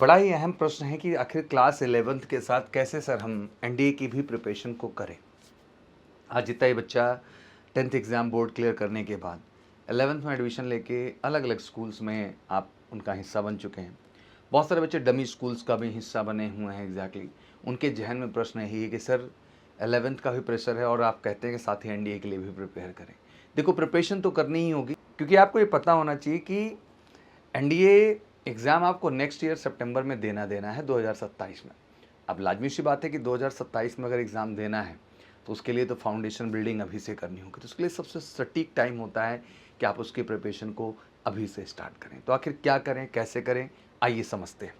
बड़ा ही अहम प्रश्न है कि आखिर क्लास 11th के साथ कैसे सर हम एनडीए की भी प्रिपरेशन को करें। आज जितना ही बच्चा 10th एग्ज़ाम बोर्ड क्लियर करने के बाद 11th में एडमिशन लेके अलग अलग स्कूल्स में आप उनका हिस्सा बन चुके हैं। बहुत सारे बच्चे डमी स्कूल्स का भी हिस्सा बने हुए हैं। एग्जैक्टली उनके जहन में प्रश्न यही है कि सर 11th का भी प्रेशर है और आप कहते हैं कि साथ ही एनडीए के लिए भी प्रिपेयर करें। देखो, प्रिपरेशन तो करनी ही होगी, क्योंकि आपको ये पता होना चाहिए कि एनडीए एग्ज़ाम आपको नेक्स्ट ईयर सितंबर में देना है 2027 में। अब लाजमी सी बात है कि 2027 में अगर एग्ज़ाम देना है तो उसके लिए तो फाउंडेशन बिल्डिंग अभी से करनी होगी। तो उसके लिए सबसे सटीक टाइम होता है कि आप उसकी प्रिपरेशन को अभी से स्टार्ट करें। तो आखिर क्या करें, कैसे करें, आइए समझते हैं।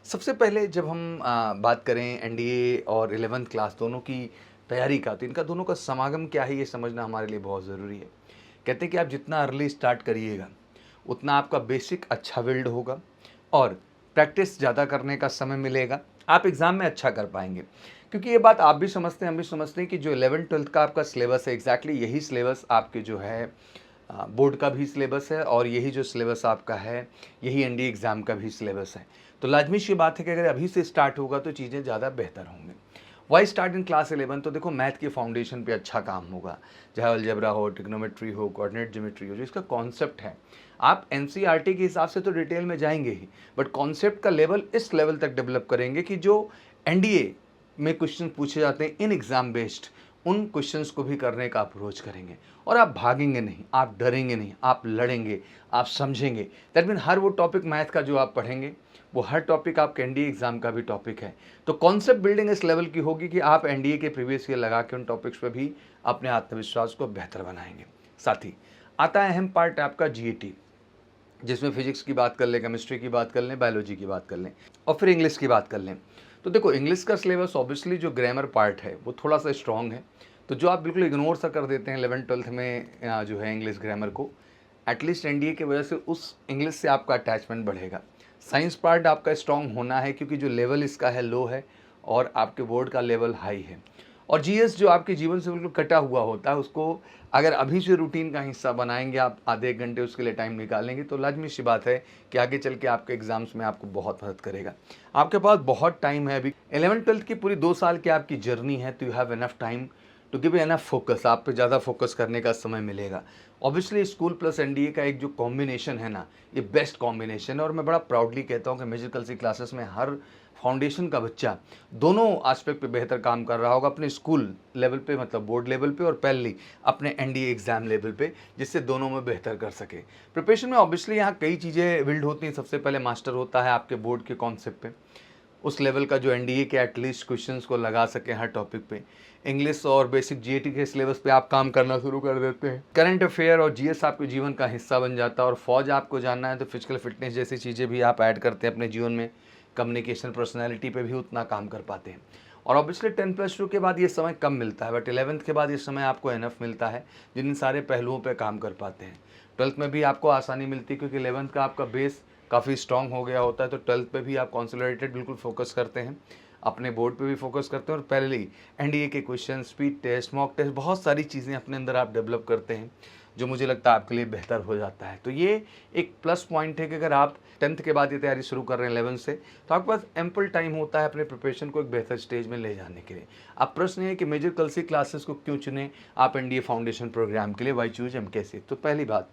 सबसे पहले जब हम बात करें एनडीए और 11th क्लास दोनों की तैयारी का, तो इनका दोनों का समागम क्या है ये समझना हमारे लिए बहुत ज़रूरी है। कहते हैं कि आप जितना अर्ली स्टार्ट करिएगा उतना आपका बेसिक अच्छा बिल्ड होगा और प्रैक्टिस ज़्यादा करने का समय मिलेगा, आप एग्ज़ाम में अच्छा कर पाएंगे। क्योंकि ये बात आप भी समझते हैं, हम भी समझते हैं कि जो 11th-12th का आपका सिलेबस है, एग्जैक्टली यही सिलेबस आपके जो है बोर्ड का भी सिलेबस है और यही जो सिलेबस आपका है यही एनडीए एग्ज़ाम का भी सिलेबस है। तो लाजमी सी बात है कि अगर अभी से स्टार्ट होगा तो चीज़ें ज़्यादा बेहतर होंगी। Why start in class 11? तो देखो, मैथ के फाउंडेशन पे अच्छा काम होगा, चाहे अलजेब्रा हो, ट्रिग्नोमेट्री हो, कोऑर्डिनेट ज्योमेट्री हो। जो इसका कॉन्सेप्ट है, आप एनसीईआरटी के हिसाब से तो डिटेल में जाएंगे ही, बट कॉन्सेप्ट का लेवल इस लेवल तक डेवलप करेंगे कि जो एनडीए में क्वेश्चन पूछे जाते हैं इन एग्ज़ाम बेस्ड, उन क्वेश्चंस को भी करने का अप्रोच करेंगे। और आप भागेंगे नहीं, आप डरेंगे नहीं, आप लड़ेंगे, आप समझेंगे। दैट मीन हर वो टॉपिक मैथ का जो आप पढ़ेंगे वो हर टॉपिक आपके एनडीए एग्ज़ाम का भी टॉपिक है। तो कॉन्सेप्ट बिल्डिंग इस लेवल की होगी कि आप एनडीए के प्रीवियस ईयर लगा के उन टॉपिक्स पे भी अपने आत्मविश्वास को बेहतर बनाएंगे। साथ ही आता है अहम पार्ट आपका जीएटी, जिसमें फिजिक्स की बात कर लें, केमिस्ट्री की बात कर लें, बायोलॉजी की बात कर लें और फिर इंग्लिश की बात कर लें। तो देखो, इंग्लिश का सिलेबस ऑब्वियसली जो ग्रामर पार्ट है वो थोड़ा सा स्ट्रॉन्ग है। तो जो आप बिल्कुल इग्नोर सा कर देते हैं 11th-12th में जो है इंग्लिश ग्रामर को, एटलीस्ट एनडीए की वजह से उस इंग्लिश से आपका अटैचमेंट बढ़ेगा। साइंस पार्ट आपका स्ट्रॉन्ग होना है, क्योंकि जो लेवल इसका है लो है और आपके बोर्ड का लेवल हाई है। और जीएस जो आपके जीवन से बिल्कुल कटा हुआ होता है, उसको अगर अभी से रूटीन का हिस्सा बनाएंगे, आप आधे एक घंटे उसके लिए टाइम निकालेंगे, तो लाजमी सी बात है कि आगे चल के आपके एग्जाम्स में आपको बहुत मदद करेगा। आपके पास बहुत टाइम है। अभी 11th-12th की पूरी 2 साल की आपकी जर्नी है, तो you have enough time to give enough focus. आप पे ज़्यादा फोकस करने का समय मिलेगा। ऑब्वियसली स्कूल प्लस एनडीए का एक जो कॉम्बिनेशन है ना, ये बेस्ट कॉम्बिनेशन है। और मैं बड़ा प्राउडली कहता हूँ कि म्यूजिकल सी क्लासेस में हर फाउंडेशन का बच्चा दोनों एस्पेक्ट पे बेहतर काम कर रहा होगा, अपने स्कूल लेवल पे मतलब बोर्ड लेवल पे, और पहली अपने एनडीए एग्जाम लेवल पे, जिससे दोनों में बेहतर कर सके। प्रिपरेशन में ऑब्वियसली यहाँ कई चीज़ें बिल्ड होती हैं। सबसे पहले मास्टर होता है आपके बोर्ड के कॉन्सेप्ट पे, उस लेवल का जो एनडीए के एटलीस्ट क्वेश्चंस को लगा सके हर टॉपिक पे। इंग्लिश और बेसिक जीएटी के सिलेबस पे आप काम करना शुरू कर देते हैं। करंट अफेयर और जीएस आपके जीवन का हिस्सा बन जाता है। और फौज आपको जानना है तो फिजिकल फिटनेस जैसी चीज़ें भी आप ऐड करते हैं अपने जीवन में। कम्युनिकेशन, पर्सनैलिटी पे भी उतना काम कर पाते हैं। और ऑब्वियसली 10+2 के बाद ये समय कम मिलता है, बट 11th के बाद ये समय आपको इनफ मिलता है जिन सारे पहलुओं पे काम कर पाते हैं। 12th में भी आपको आसानी मिलती है, क्योंकि 11th का आपका बेस काफ़ी स्ट्रॉन्ग हो गया होता है। तो 12th पे भी आप कॉन्सोलिडेटेड बिल्कुल फोकस करते हैं, अपने बोर्ड पे भी फोकस करते हैं। और पहले ही एनडीए के question, speed test, mock test, बहुत सारी चीज़ें अपने अंदर आप डेवलप करते हैं, जो मुझे लगता है आपके लिए बेहतर हो जाता है। तो ये एक प्लस पॉइंट है कि अगर आप 10th के बाद ये तैयारी शुरू कर रहे हैं 11th से, तो आपके पास एम्पल टाइम होता है अपने प्रिपरेशन को एक बेहतर स्टेज में ले जाने के लिए। अब प्रश्न ये है कि मेजर कल सी क्लासेस को क्यों चुने आप एनडीए फाउंडेशन प्रोग्राम के लिए? Why choose MKC? तो पहली बात,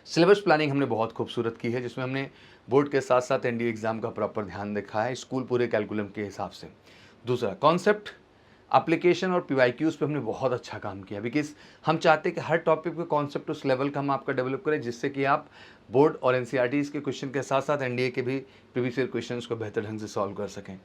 सिलेबस प्लानिंग हमने बहुत खूबसूरत की है, जिसमें हमने बोर्ड के साथ साथ एनडीए एग्जाम का प्रॉपर ध्यान रखा है, स्कूल पूरे कैलकुलम के हिसाब से। दूसरा, कॉन्सेप्ट, एप्लीकेशन और पीवाईक्यूज़ पे हमने बहुत अच्छा काम किया, बिकॉज हम चाहते हैं कि हर टॉपिक पे कॉन्सेप्ट उस लेवल का हम आपका डेवलप करें, जिससे कि आप बोर्ड और एनसीईआरटीज़ के क्वेश्चन के साथ साथ एनडीए के भी प्रीवियस ईयर क्वेश्चंस को बेहतर ढंग से सॉल्व कर सकें।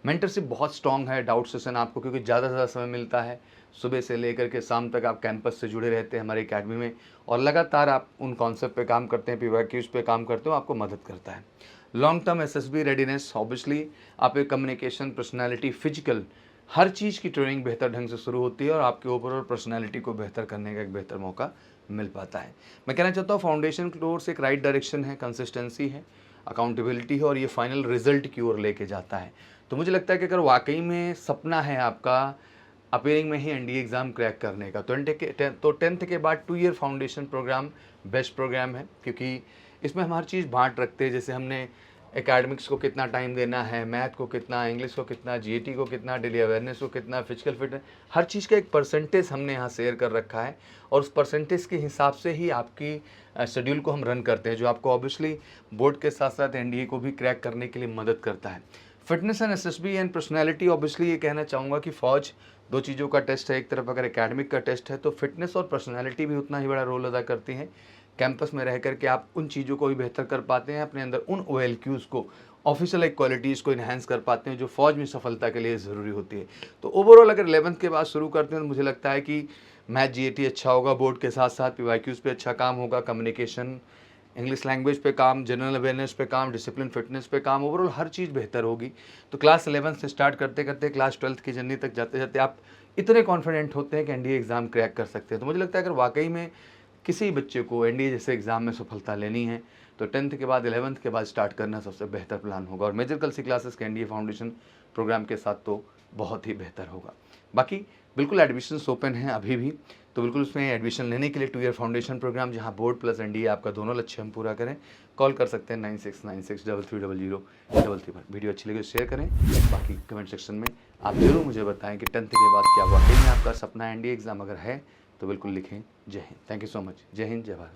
मेंटरशिप बहुत स्ट्रॉन्ग है, डाउट सेशन आपको क्योंकि ज़्यादा से ज़्यादा समय मिलता है, सुबह से लेकर के शाम तक आप कैंपस से जुड़े रहते हैं हमारी एकेडमी में, और लगातार आप उन कॉन्सेप्ट पे काम करते हैं, पीवाईक्यूज़ पे काम करते हो, आपको मदद करता है। Long term SSB readiness, obviously आप एक कम्युनिकेशन, पर्सनैलिटी, फिजिकल, हर चीज़ की ट्रेनिंग बेहतर ढंग से शुरू होती है और आपके ओवरऑल पर्सनैलिटी को बेहतर करने का एक बेहतर मौका मिल पाता है। मैं कहना चाहता हूँ फाउंडेशन की ओर से एक राइट डायरेक्शन है, कंसिस्टेंसी है, अकाउंटेबिलिटी है, और ये फाइनल रिजल्ट की ओर लेके जाता है। तो मुझे लगता है कि अगर वाकई में सपना है आपका अपीयरिंग में ही एनडीए एग्ज़ाम क्रैक करने का, तो 10th के बाद 2 year foundation programme best programme है, क्योंकि इसमें हम हर चीज़ बांट रखते हैं। जैसे हमने एकेडमिक्स को कितना टाइम देना है, मैथ को कितना, इंग्लिश को कितना, जीएटी को कितना, डेली अवेयरनेस को कितना, फिजिकल फिटनेस, हर चीज़ का एक परसेंटेज हमने यहाँ शेयर कर रखा है और उस परसेंटेज के हिसाब से ही आपकी शेड्यूल को हम रन करते हैं, जो आपको ऑब्वियसली बोर्ड के साथ साथ एनडीए को भी क्रैक करने के लिए मदद करता है। Fitness and SSB and personality, obviously ये कहना चाहूँगा कि फ़ौज दो चीज़ों का टेस्ट है, एक तरफ अगर एकेडमिक का टेस्ट है तो फिटनेस और पर्सनैलिटी भी उतना ही बड़ा रोल अदा करती है। कैंपस में रह कर के आप उन चीज़ों को भी बेहतर कर पाते हैं, अपने अंदर उन OLQs को, ऑफिशियल एक क्वालिटीज़ को इन्हांस कर पाते हैं जो फ़ौज में सफलता के लिए ज़रूरी होती है। तो ओवरऑल अगर 11th के बाद शुरू करते हैं तो मुझे लगता है कि मैथ जीएटी अच्छा होगा, बोर्ड के साथ साथ PYQs पे अच्छा काम होगा, कम्युनिकेशन, इंग्लिश लैंग्वेज पे काम, जनरल अवेयरनेस पे काम, डिसिप्लिन फिटनेस पे काम, ओवरऑल हर चीज़ बेहतर होगी। तो क्लास 11 से स्टार्ट करते करते क्लास 12th की जर्नी तक जाते जाते आप इतने कॉन्फिडेंट होते हैं कि एनडीए एग्ज़ाम क्रैक कर सकते हैं। तो मुझे लगता है अगर वाकई में किसी बच्चे को एनडीए जैसे एग्ज़ाम में सफलता लेनी है तो 10th के बाद 11th के बाद स्टार्ट करना सबसे बेहतर प्लान होगा और मेजर कल सी क्लासेस के एनडीए फाउंडेशन प्रोग्राम के साथ तो बहुत ही बेहतर होगा। बाकी बिल्कुल एडमिशन्स ओपन हैं अभी भी, तो बिल्कुल उसमें एडमिशन लेने के लिए 2 ईयर फाउंडेशन प्रोग्राम जहां बोर्ड प्लस एनडीए आपका दोनों लक्ष्य हम पूरा करें, कॉल कर सकते हैं 9696330033 पर। वीडियो अच्छी लगी तो शेयर करें, बाकी कमेंट सेक्शन में आप जरूर मुझे बताएं कि 10th के बाद क्या वाकई में आपका सपना एनडीए एग्ज़ाम अगर है तो बिल्कुल लिखें। जय Hind, thank you so much. जय हिंद, जय भारत।